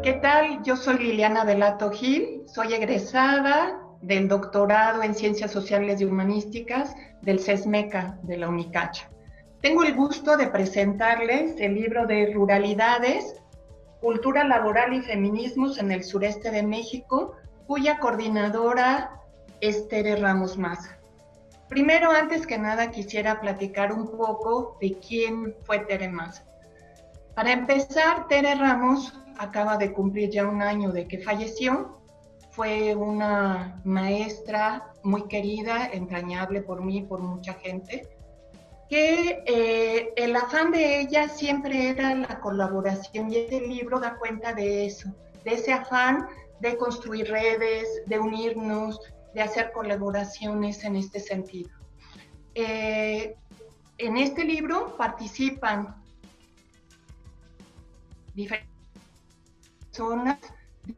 ¿Qué tal? Yo soy Liliana Velato Gil, soy egresada del doctorado en Ciencias Sociales y Humanísticas del CESMECA de la UNICACHA. Tengo el gusto de presentarles el libro de Ruralidades, Cultura Laboral y Feminismos en el Sureste de México, cuya coordinadora es Tere Ramos Maza. Primero, antes que nada, quisiera platicar un poco de quién fue Tere Maza. Para empezar, Tere Ramos acaba de cumplir ya un año de que falleció. Fue una maestra muy querida, entrañable por mí y por mucha gente, que el afán de ella siempre era la colaboración, y este libro da cuenta de eso, de ese afán de construir redes, de unirnos, de hacer colaboraciones en este sentido. En este libro participan diferentes personas,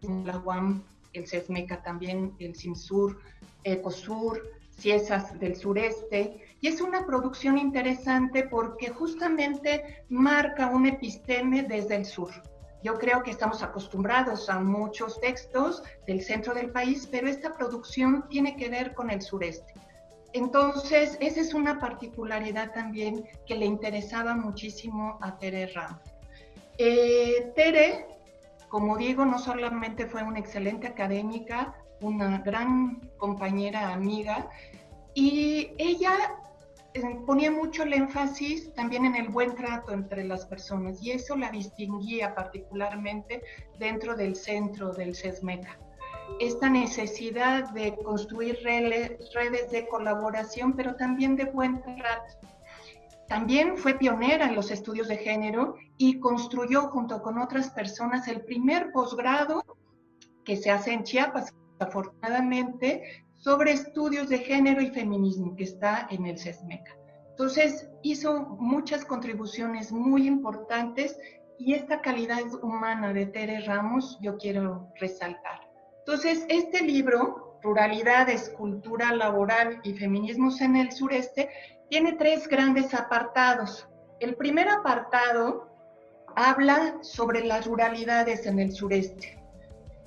la UAM, el CESMECA también, el CIMSUR, ECOSUR, CIESAS del sureste, y es una producción interesante porque justamente marca un episteme desde el sur. Yo creo que estamos acostumbrados a muchos textos del centro del país, pero esta producción tiene que ver con el sureste. Entonces, esa es una particularidad también que le interesaba muchísimo a Tere Ramos. Tere, como digo, no solamente fue una excelente académica, una gran compañera, amiga, y ella ponía mucho el énfasis también en el buen trato entre las personas, y eso la distinguía particularmente dentro del centro del CESMECA. Esta necesidad de construir redes de colaboración, pero también de buen trato. También fue pionera en los estudios de género y construyó junto con otras personas el primer posgrado que se hace en Chiapas, afortunadamente, sobre estudios de género y feminismo, que está en el CESMECA. Entonces, hizo muchas contribuciones muy importantes y esta calidad humana de Tere Ramos yo quiero resaltar. Entonces, este libro, Ruralidades, Cultura Laboral y Feminismos en el Sureste, tiene tres grandes apartados. El primer apartado habla sobre las ruralidades en el sureste.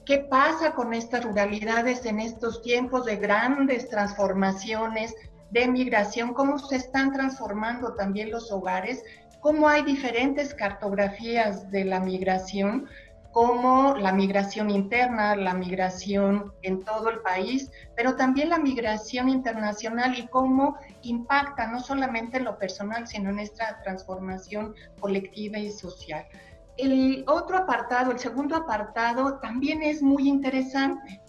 ¿Qué pasa con estas ruralidades en estos tiempos de grandes transformaciones, de migración? ¿Cómo se están transformando también los hogares? ¿Cómo hay diferentes cartografías de la migración? Como la migración interna, la migración en todo el país, pero también la migración internacional y cómo impacta no solamente en lo personal, sino en esta transformación colectiva y social. El otro apartado, el segundo apartado, también es muy interesante,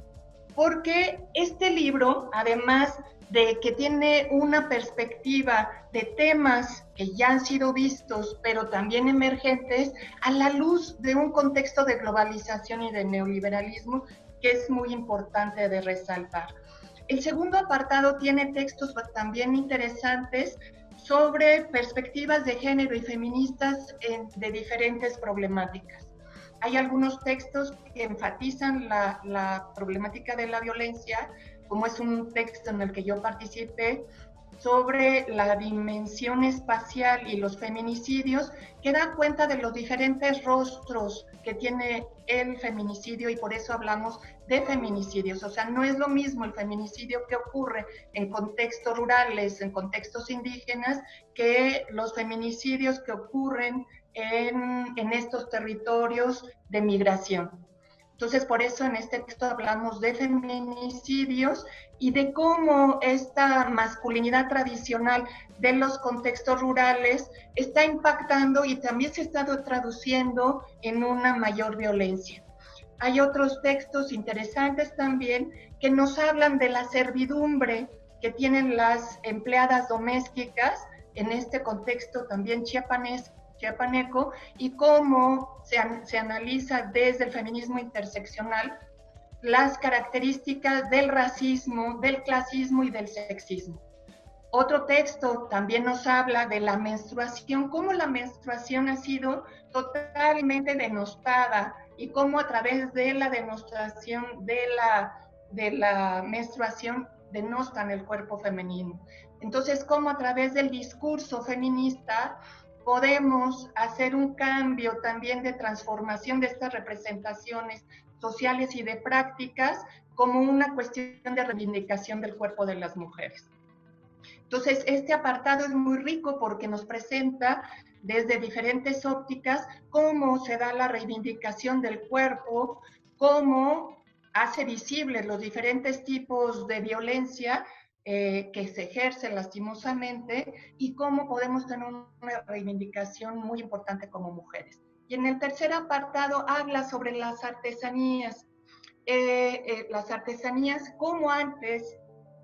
porque este libro, además de que tiene una perspectiva de temas que ya han sido vistos, pero también emergentes, a la luz de un contexto de globalización y de neoliberalismo, que es muy importante de resaltar. El segundo apartado tiene textos también interesantes sobre perspectivas de género y feministas de diferentes problemáticas. Hay algunos textos que enfatizan la problemática de la violencia, como es un texto en el que yo participé, sobre la dimensión espacial y los feminicidios, que da cuenta de los diferentes rostros que tiene el feminicidio, y por eso hablamos de feminicidios. O sea, no es lo mismo el feminicidio que ocurre en contextos rurales, en contextos indígenas, que los feminicidios que ocurren en estos territorios de migración. Entonces, por eso en este texto hablamos de feminicidios y de cómo esta masculinidad tradicional de los contextos rurales está impactando y también se está traduciendo en una mayor violencia. Hay otros textos interesantes también que nos hablan de la servidumbre que tienen las empleadas domésticas en este contexto también chiapaneco, y cómo se analiza desde el feminismo interseccional las características del racismo, del clasismo y del sexismo. Otro texto también nos habla de la menstruación, cómo la menstruación ha sido totalmente denostada y cómo a través de la denostación de la menstruación denostan el cuerpo femenino. Entonces, cómo a través del discurso feminista podemos hacer un cambio también de transformación de estas representaciones sociales y de prácticas como una cuestión de reivindicación del cuerpo de las mujeres. Entonces, este apartado es muy rico porque nos presenta desde diferentes ópticas cómo se da la reivindicación del cuerpo, cómo hace visibles los diferentes tipos de violencia que se ejerce lastimosamente y cómo podemos tener una reivindicación muy importante como mujeres. Y en el tercer apartado habla sobre las artesanías. Las artesanías como antes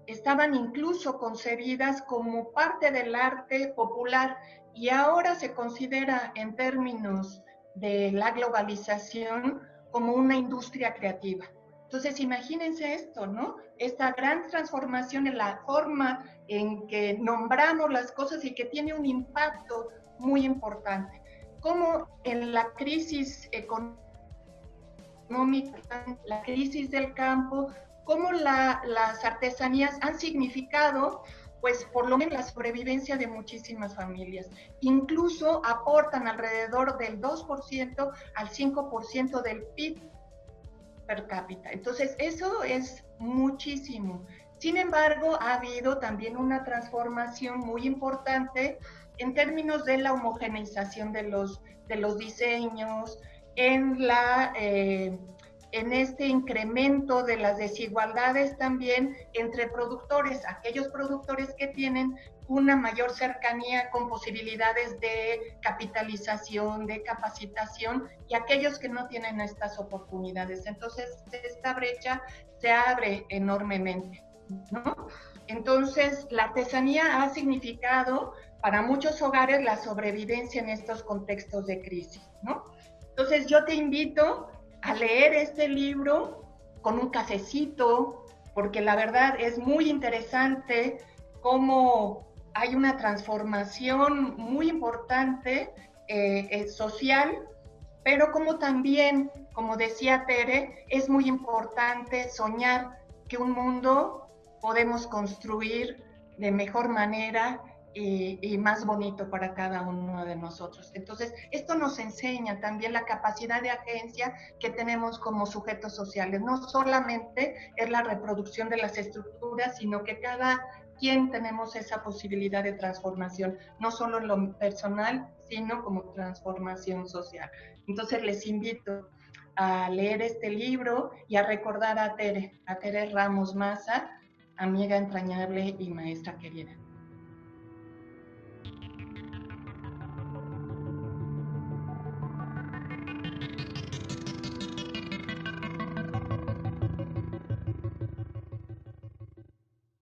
estaban incluso concebidas como parte del arte popular y ahora se considera en términos de la globalización como una industria creativa. Entonces, imagínense esto, ¿no? Esta gran transformación en la forma en que nombramos las cosas y que tiene un impacto muy importante. Como en la crisis económica, la crisis del campo, cómo las artesanías han significado, pues por lo menos la sobrevivencia de muchísimas familias. Incluso aportan alrededor del 2% al 5% del PIB per cápita. Entonces, eso es muchísimo. Sin embargo, ha habido también una transformación muy importante en términos de la homogeneización de los diseños, en, en este incremento de las desigualdades también entre productores, aquellos productores que tienen una mayor cercanía con posibilidades de capitalización, de capacitación, y aquellos que no tienen estas oportunidades. Entonces, esta brecha se abre enormemente, ¿no? Entonces, la artesanía ha significado para muchos hogares la sobrevivencia en estos contextos de crisis, ¿no? Entonces, yo te invito a leer este libro con un cafecito, porque la verdad es muy interesante cómo hay una transformación muy importante social, pero como también, como decía Tere, es muy importante soñar que un mundo podemos construir de mejor manera y más bonito para cada uno de nosotros. Entonces, esto nos enseña también la capacidad de agencia que tenemos como sujetos sociales. No solamente es la reproducción de las estructuras, sino que cada quien tenemos esa posibilidad de transformación, no solo en lo personal, sino como transformación social. Entonces, les invito a leer este libro y a recordar a Tere Ramos Maza, amiga entrañable y maestra querida.